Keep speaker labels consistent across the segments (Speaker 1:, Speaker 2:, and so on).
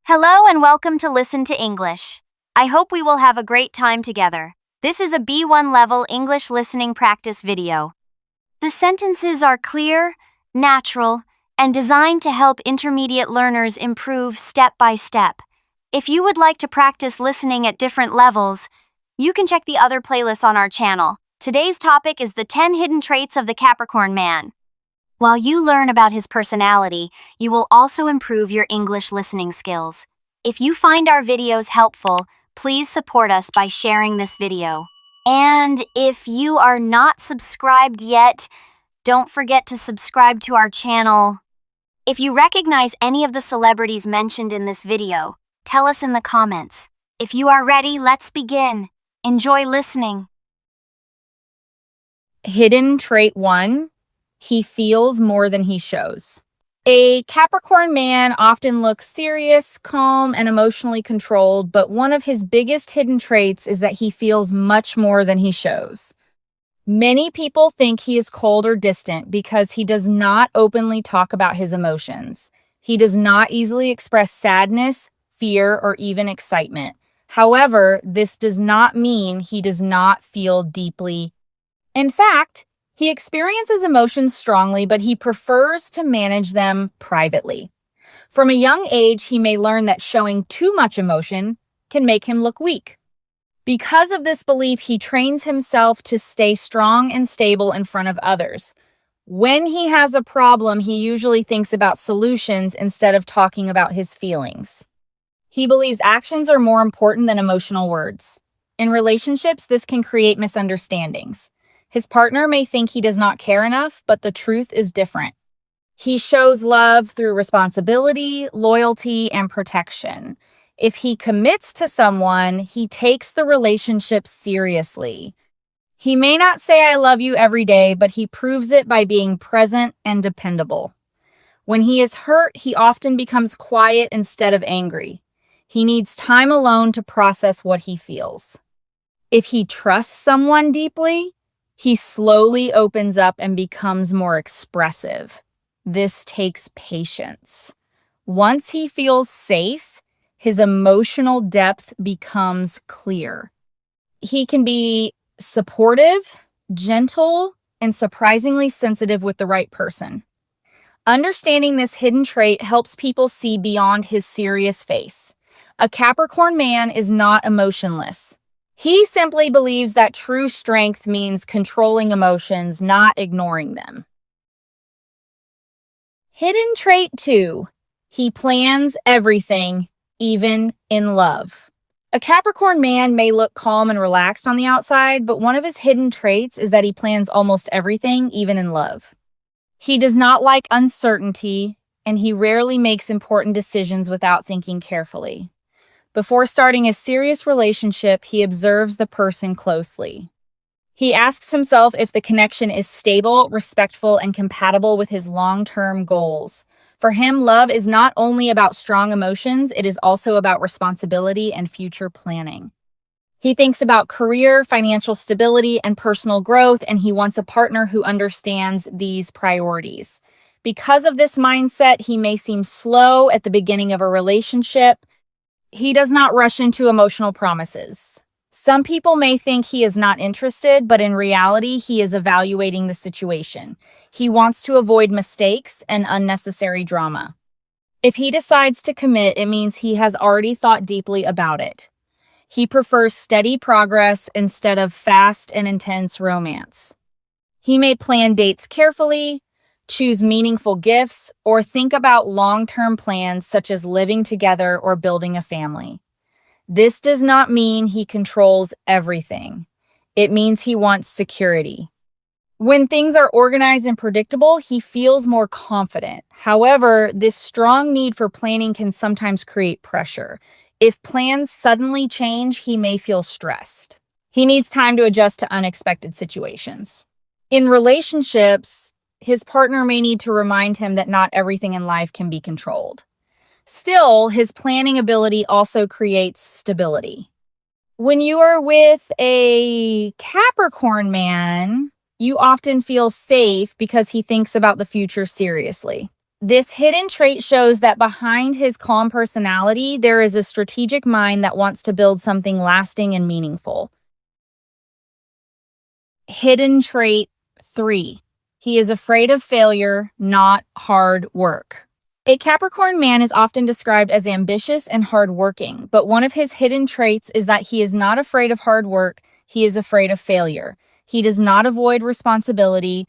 Speaker 1: Hello and welcome to Listen to English. I hope we will have a great time together. This is a B1 level English listening practice video. The sentences are clear, natural, and designed to help intermediate learners improve step by step. If you would like to practice listening at different levels, you can check the other playlists on our channel. Today's topic is the 10 hidden traits of the Capricorn man. While you learn about his personality, you will also improve your English listening skills. If you find our videos helpful, please support us by sharing this video. And if you are not subscribed yet, don't forget to subscribe to our channel. If you recognize any of the celebrities mentioned in this video, tell us in the comments. If you are ready, let's begin. Enjoy listening.
Speaker 2: Hidden trait 1. He feels more than he shows. A Capricorn man often looks serious, calm, and emotionally controlled, but one of his biggest hidden traits is that he feels much more than he shows. Many people think he is cold or distant because he does not openly talk about his emotions. He does not easily express sadness, fear, or even excitement. However, this does not mean he does not feel deeply. In fact, he experiences emotions strongly, but he prefers to manage them privately. From a young age, he may learn that showing too much emotion can make him look weak. Because of this belief, he trains himself to stay strong and stable in front of others. When he has a problem, he usually thinks about solutions instead of talking about his feelings. He believes actions are more important than emotional words. In relationships, this can create misunderstandings. His partner may think he does not care enough, but the truth is different. He shows love through responsibility, loyalty, and protection. If he commits to someone, he takes the relationship seriously. He may not say "I love you" every day, but he proves it by being present and dependable. When he is hurt, he often becomes quiet instead of angry. He needs time alone to process what he feels. If he trusts someone deeply, he slowly opens up and becomes more expressive. This takes patience. Once he feels safe, his emotional depth becomes clear. He can be supportive, gentle, and surprisingly sensitive with the right person. Understanding this hidden trait helps people see beyond his serious face. A Capricorn man is not emotionless. He simply believes that true strength means controlling emotions, not ignoring them. Hidden trait 2. He plans everything, even in love. A Capricorn man may look calm and relaxed on the outside, but one of his hidden traits is that he plans almost everything, even in love. He does not like uncertainty, and he rarely makes important decisions without thinking carefully. Before starting a serious relationship, he observes the person closely. He asks himself if the connection is stable, respectful, and compatible with his long-term goals. For him, love is not only about strong emotions, it is also about responsibility and future planning. He thinks about career, financial stability, and personal growth, and he wants a partner who understands these priorities. Because of this mindset, he may seem slow at the beginning of a relationship. He does not rush into emotional promises. Some people may think he is not interested, but in reality, he is evaluating the situation. He wants to avoid mistakes and unnecessary drama. If he decides to commit, it means he has already thought deeply about it. He prefers steady progress instead of fast and intense romance. He may plan dates carefully, choose meaningful gifts, or think about long-term plans such as living together or building a family. This does not mean he controls everything. It means he wants security. When things are organized and predictable, he feels more confident. However, this strong need for planning can sometimes create pressure. If plans suddenly change, he may feel stressed. He needs time to adjust to unexpected situations. In relationships, his partner may need to remind him that not everything in life can be controlled. Still, his planning ability also creates stability. When you are with a Capricorn man, you often feel safe because he thinks about the future seriously. This hidden trait shows that behind his calm personality, there is a strategic mind that wants to build something lasting and meaningful. Hidden trait 3. He is afraid of failure, not hard work. A Capricorn man is often described as ambitious and hardworking, but one of his hidden traits is that he is not afraid of hard work, he is afraid of failure. He does not avoid responsibility.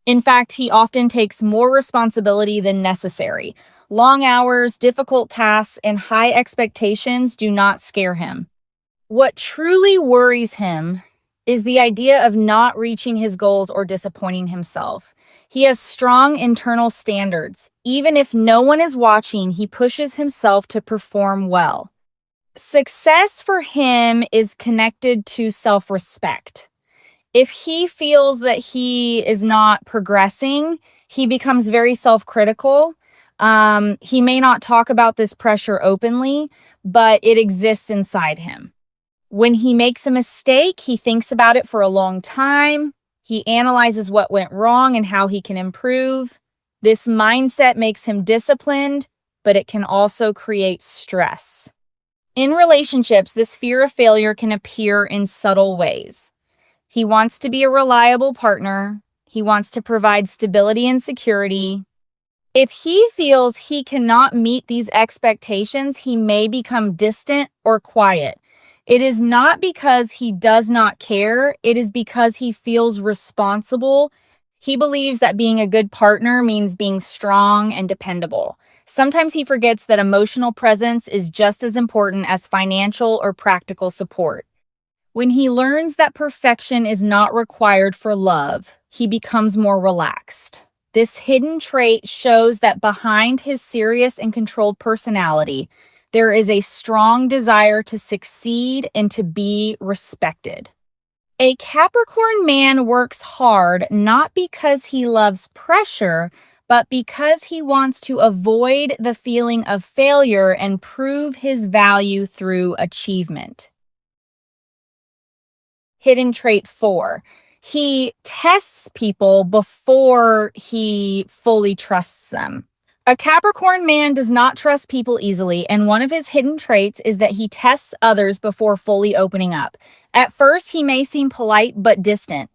Speaker 2: In fact, he often takes more responsibility than necessary. Long hours, difficult tasks, and high expectations do not scare him. What truly worries him is the idea of not reaching his goals or disappointing himself. He has strong internal standards. Even if no one is watching, he pushes himself to perform well. Success for him is connected to self-respect. If he feels that he is not progressing, he becomes very self-critical. He may not talk about this pressure openly, but it exists inside him. When he makes a mistake, he thinks about it for a long time. He analyzes what went wrong and how he can improve. This mindset makes him disciplined, but it can also create stress. In relationships, this fear of failure can appear in subtle ways. He wants to be a reliable partner. He wants to provide stability and security. If he feels he cannot meet these expectations, he may become distant or quiet. It is not because he does not care, it is because he feels responsible. He believes that being a good partner means being strong and dependable. Sometimes he forgets that emotional presence is just as important as financial or practical support. When he learns that perfection is not required for love, he becomes more relaxed. This hidden trait shows that behind his serious and controlled personality, there is a strong desire to succeed and to be respected. A Capricorn man works hard not because he loves pressure, but because he wants to avoid the feeling of failure and prove his value through achievement. Hidden trait 4. He tests people before he fully trusts them. A Capricorn man does not trust people easily, and one of his hidden traits is that he tests others before fully opening up. At first, he may seem polite but distant.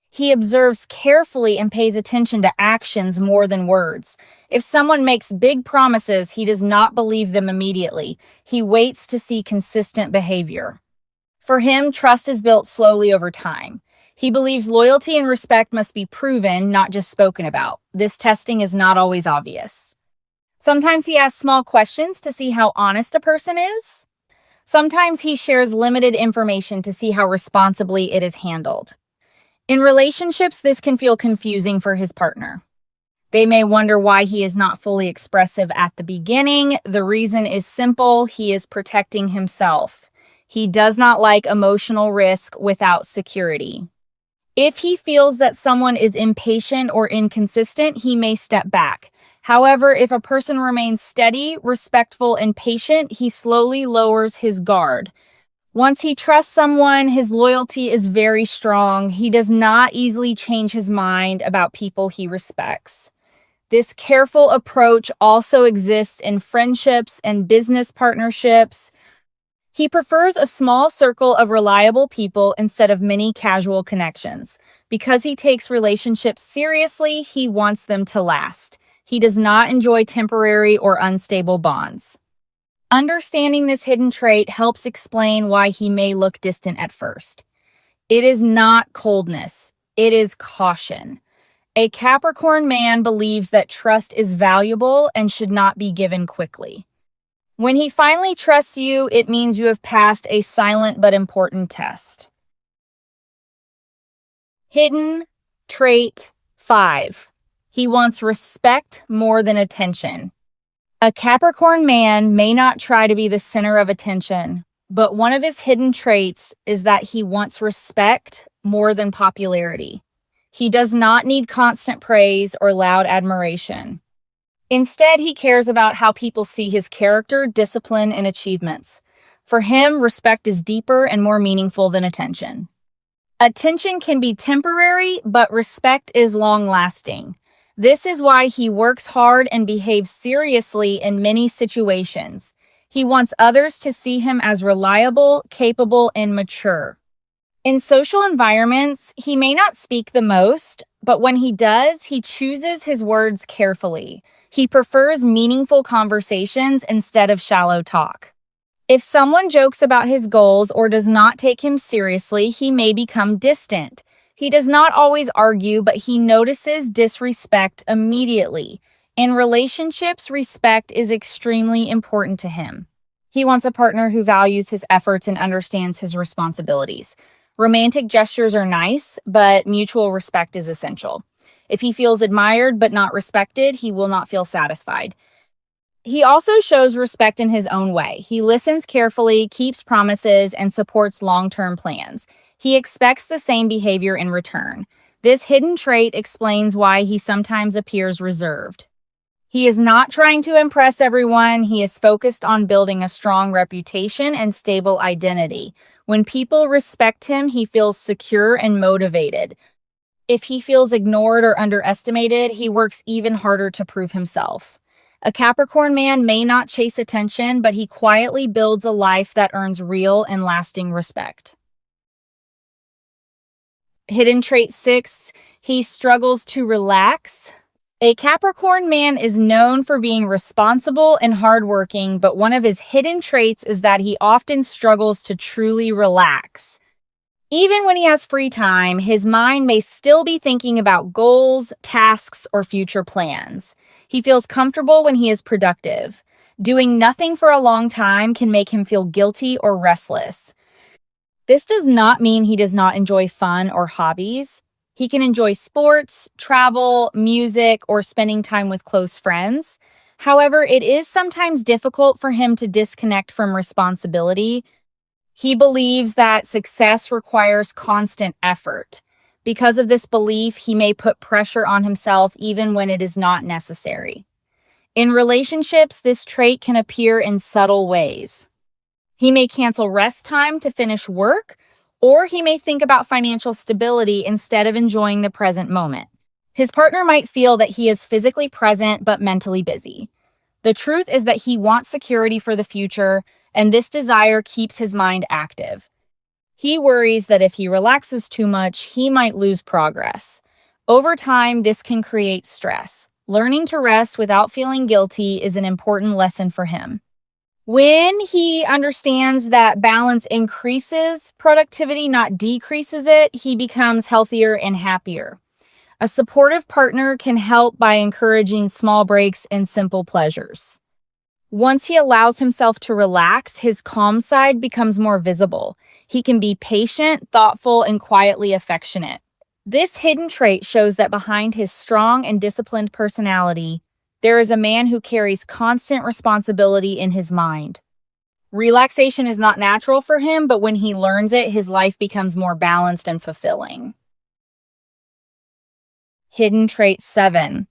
Speaker 2: He observes carefully and pays attention to actions more than words. If someone makes big promises, he does not believe them immediately. He waits to see consistent behavior. For him, trust is built slowly over time. He believes loyalty and respect must be proven, not just spoken about. This testing is not always obvious. Sometimes he asks small questions to see how honest a person is. Sometimes he shares limited information to see how responsibly it is handled. In relationships, this can feel confusing for his partner. They may wonder why he is not fully expressive at the beginning. The reason is simple: he is protecting himself. He does not like emotional risk without security. If he feels that someone is impatient or inconsistent, he may step back. However, if a person remains steady, respectful, and patient, he slowly lowers his guard. Once he trusts someone, his loyalty is very strong. He does not easily change his mind about people he respects. This careful approach also exists in friendships and business partnerships. He prefers a small circle of reliable people instead of many casual connections. Because he takes relationships seriously, he wants them to last. He does not enjoy temporary or unstable bonds. Understanding this hidden trait helps explain why he may look distant at first. It is not coldness, it is caution. A Capricorn man believes that trust is valuable and should not be given quickly. When he finally trusts you, it means you have passed a silent but important test. Hidden trait 5. He wants respect more than attention. A Capricorn man may not try to be the center of attention, but one of his hidden traits is that he wants respect more than popularity. He does not need constant praise or loud admiration. Instead, he cares about how people see his character, discipline, and achievements. For him, respect is deeper and more meaningful than attention. Attention can be temporary, but respect is long-lasting. This is why he works hard and behaves seriously in many situations. He wants others to see him as reliable, capable, and mature. In social environments, he may not speak the most, but when he does, he chooses his words carefully. He prefers meaningful conversations instead of shallow talk. If someone jokes about his goals or does not take him seriously, he may become distant. He does not always argue, but he notices disrespect immediately. In relationships, respect is extremely important to him. He wants a partner who values his efforts and understands his responsibilities. Romantic gestures are nice, but mutual respect is essential. If he feels admired but not respected, he will not feel satisfied. He also shows respect in his own way. He listens carefully, keeps promises, and supports long-term plans. He expects the same behavior in return. This hidden trait explains why he sometimes appears reserved. He is not trying to impress everyone. He is focused on building a strong reputation and stable identity. When people respect him, he feels secure and motivated. If he feels ignored or underestimated, he works even harder to prove himself. A Capricorn man may not chase attention, but he quietly builds a life that earns real and lasting respect. Hidden trait 6, he struggles to relax. A Capricorn man is known for being responsible and hardworking, but one of his hidden traits is that he often struggles to truly relax. Even when he has free time, his mind may still be thinking about goals, tasks, or future plans. He feels comfortable when he is productive. Doing nothing for a long time can make him feel guilty or restless. This does not mean he does not enjoy fun or hobbies. He can enjoy sports, travel, music, or spending time with close friends. However, it is sometimes difficult for him to disconnect from responsibility. He believes that success requires constant effort. Because of this belief, he may put pressure on himself even when it is not necessary. In relationships, this trait can appear in subtle ways. He may cancel rest time to finish work, or he may think about financial stability instead of enjoying the present moment. His partner might feel that he is physically present but mentally busy. The truth is that he wants security for the future, and this desire keeps his mind active. He worries that if he relaxes too much, he might lose progress. Over time, this can create stress. Learning to rest without feeling guilty is an important lesson for him. When he understands that balance increases productivity, not decreases it, he becomes healthier and happier. A supportive partner can help by encouraging small breaks and simple pleasures. Once he allows himself to relax, his calm side becomes more visible. He can be patient, thoughtful, and quietly affectionate. This hidden trait shows that behind his strong and disciplined personality, there is a man who carries constant responsibility in his mind. Relaxation is not natural for him, but when he learns it, his life becomes more balanced and fulfilling. Hidden trait 7.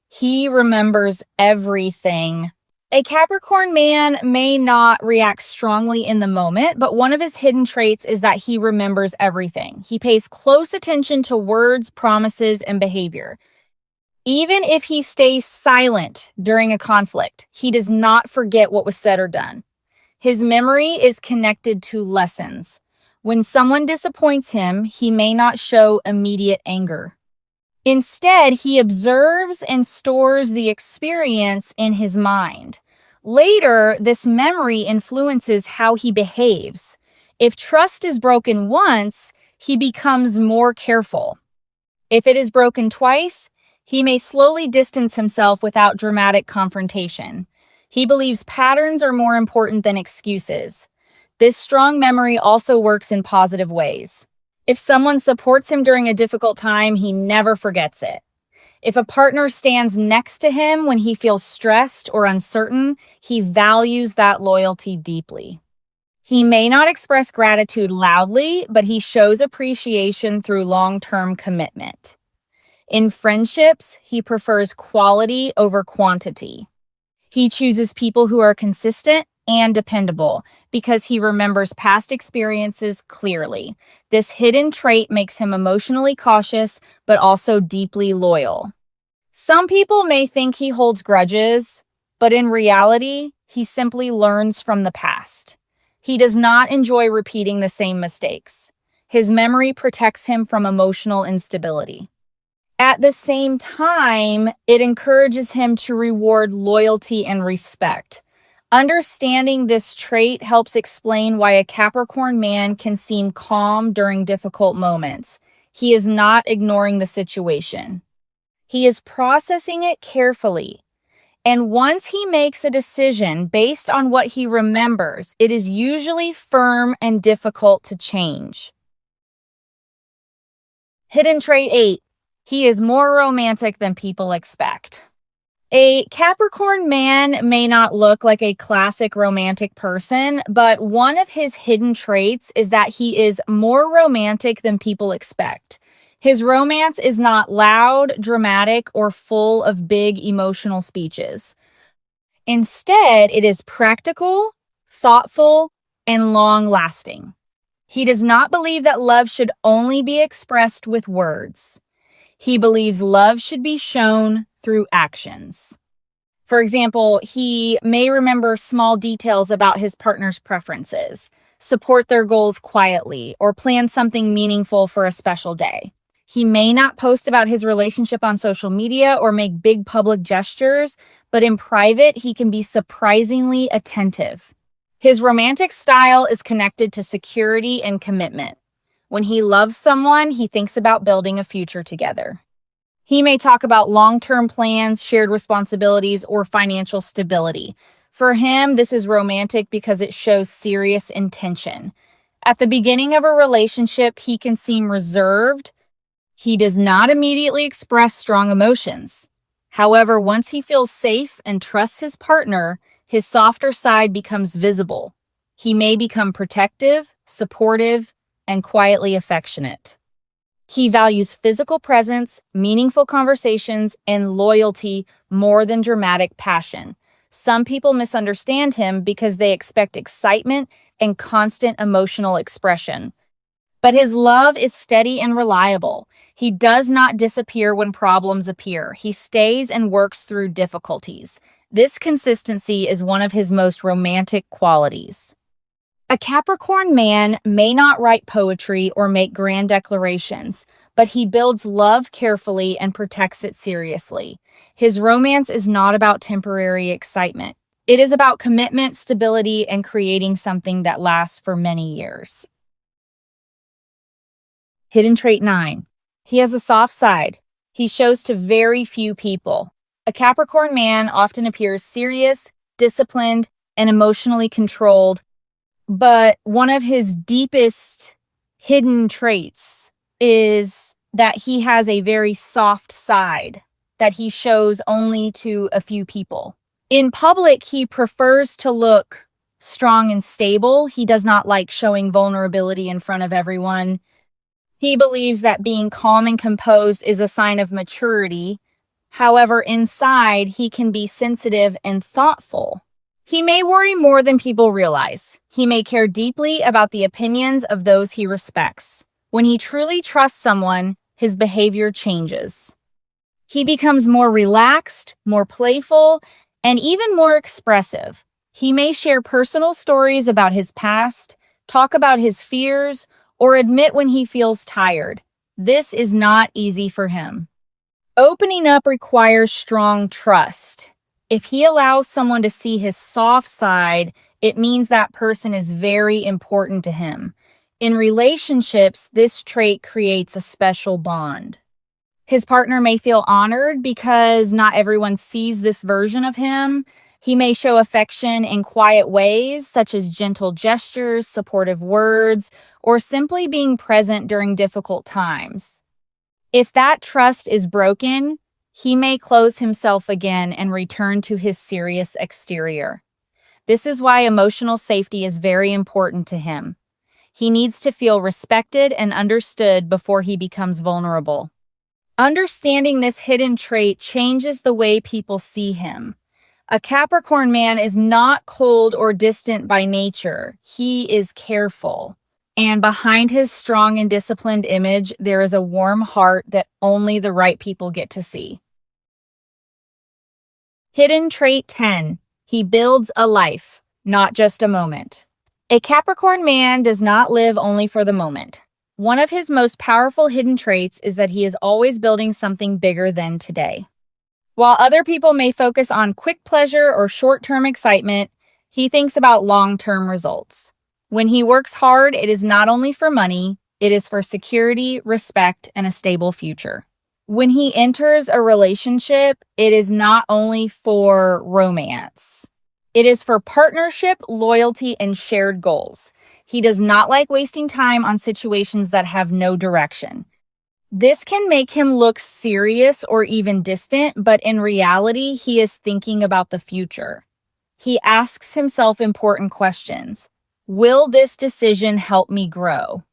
Speaker 2: He remembers everything. A Capricorn man may not react strongly in the moment, but one of his hidden traits is that he remembers everything. He pays close attention to words, promises, and behavior. Even if he stays silent during a conflict, he does not forget what was said or done. His memory is connected to lessons. When someone disappoints him, he may not show immediate anger. Instead, he observes and stores the experience in his mind. Later, this memory influences how he behaves. If trust is broken once, he becomes more careful. If it is broken twice, he may slowly distance himself without dramatic confrontation. He believes patterns are more important than excuses. This strong memory also works in positive ways. If someone supports him during a difficult time, he never forgets it. If a partner stands next to him when he feels stressed or uncertain, he values that loyalty deeply. He may not express gratitude loudly, but he shows appreciation through long-term commitment. In friendships, he prefers quality over quantity. He chooses people who are consistent and dependable because he remembers past experiences clearly. This hidden trait makes him emotionally cautious, but also deeply loyal. Some people may think he holds grudges, but in reality, he simply learns from the past. He does not enjoy repeating the same mistakes. His memory protects him from emotional instability. At the same time, it encourages him to reward loyalty and respect. Understanding this trait helps explain why a Capricorn man can seem calm during difficult moments. He is not ignoring the situation. He is processing it carefully. And once he makes a decision based on what he remembers, it is usually firm and difficult to change. Hidden trait 8. He is more romantic than people expect. A Capricorn man may not look like a classic romantic person, but one of his hidden traits is that he is more romantic than people expect. His romance is not loud, dramatic, or full of big emotional speeches. Instead, it is practical, thoughtful, and long-lasting. He does not believe that love should only be expressed with words. He believes love should be shown through actions. For example, he may remember small details about his partner's preferences, support their goals quietly, or plan something meaningful for a special day. He may not post about his relationship on social media or make big public gestures, but in private, he can be surprisingly attentive. His romantic style is connected to security and commitment. When he loves someone, he thinks about building a future together. He may talk about long-term plans, shared responsibilities, or financial stability. For him, this is romantic because it shows serious intention. At the beginning of a relationship, he can seem reserved. He does not immediately express strong emotions. However, once he feels safe and trusts his partner, his softer side becomes visible. He may become protective, supportive, and quietly affectionate. He values physical presence, meaningful conversations, and loyalty more than dramatic passion. Some people misunderstand him because they expect excitement and constant emotional expression. But his love is steady and reliable. He does not disappear when problems appear. He stays and works through difficulties. This consistency is one of his most romantic qualities. A Capricorn man may not write poetry or make grand declarations, but he builds love carefully and protects it seriously. His romance is not about temporary excitement. It is about commitment, stability, and creating something that lasts for many years. Hidden trait 9. He has a soft side. He shows to very few people. A Capricorn man often appears serious, disciplined, and emotionally controlled, but one of his deepest hidden traits is that he has a very soft side that he shows only to a few people. In public, he prefers to look strong and stable. He does not like showing vulnerability in front of everyone. He believes that being calm and composed is a sign of maturity. However, inside, he can be sensitive and thoughtful. He may worry more than people realize. He may care deeply about the opinions of those he respects. When he truly trusts someone, his behavior changes. He becomes more relaxed, more playful, and even more expressive. He may share personal stories about his past, talk about his fears, or admit when he feels tired. This is not easy for him. Opening up requires strong trust. If he allows someone to see his soft side, it means that person is very important to him. In relationships, this trait creates a special bond. His partner may feel honored because not everyone sees this version of him. He may show affection in quiet ways, such as gentle gestures, supportive words, or simply being present during difficult times. If that trust is broken, he may close himself again and return to his serious exterior. This is why emotional safety is very important to him. He needs to feel respected and understood before he becomes vulnerable. Understanding this hidden trait changes the way people see him. A Capricorn man is not cold or distant by nature. He is careful. And behind his strong and disciplined image, there is a warm heart that only the right people get to see. Hidden trait 10. He builds a life, not just a moment. A Capricorn man does not live only for the moment. One of his most powerful hidden traits is that he is always building something bigger than today. While other people may focus on quick pleasure or short-term excitement, he thinks about long-term results. When he works hard, it is not only for money, it is for security, respect, and a stable future. When he enters a relationship, it is not only for romance. It is for partnership, loyalty, and shared goals. He does not like wasting time on situations that have no direction. This can make him look serious or even distant, but in reality, he is thinking about the future. He asks himself important questions. Will this decision help me grow?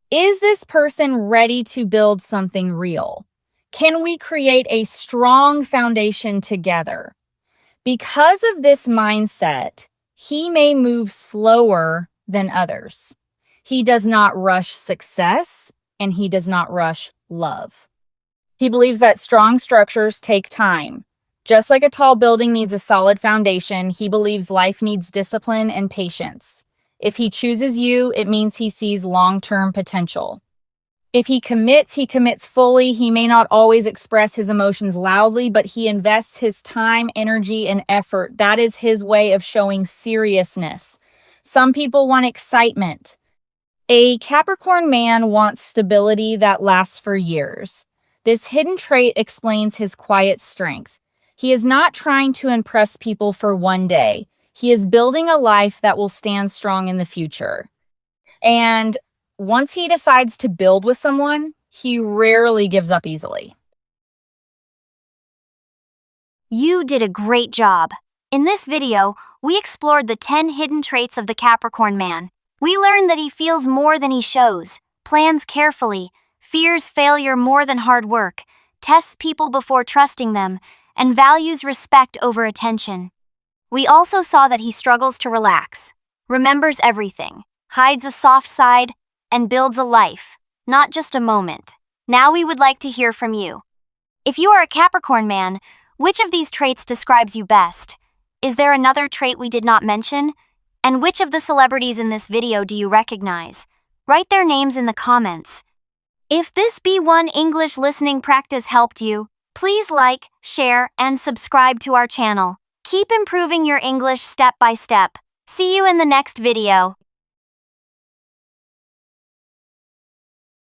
Speaker 2: Is this person ready to build something real? Can we create a strong foundation together? Because of this mindset, he may move slower than others. He does not rush success, and he does not rush love. He believes that strong structures take time. Just like a tall building needs a solid foundation, he believes life needs discipline and patience. If he chooses you, it means he sees long-term potential. If he commits fully. He may not always express his emotions loudly, but he invests his time, energy, and effort. That is his way of showing seriousness. Some people want excitement. A Capricorn man wants stability that lasts for years. This hidden trait explains his quiet strength. He is not trying to impress people for one day. He is building a life that will stand strong in the future. And once he decides to build with someone, he rarely gives up easily.
Speaker 1: You did a great job. In this video, we explored the 10 hidden traits of the Capricorn man. We learned that he feels more than he shows, plans carefully, fears failure more than hard work, tests people before trusting them, and values respect over attention. We also saw that he struggles to relax, remembers everything, hides a soft side, and builds a life, not just a moment. Now we would like to hear from you. If you are a Capricorn man, which of these traits describes you best? Is there another trait we did not mention? And which of the celebrities in this video do you recognize? Write their names in the comments. If this B1 English listening practice helped you, please like, share, and subscribe to our channel. Keep improving your English step by step. See you in the next video.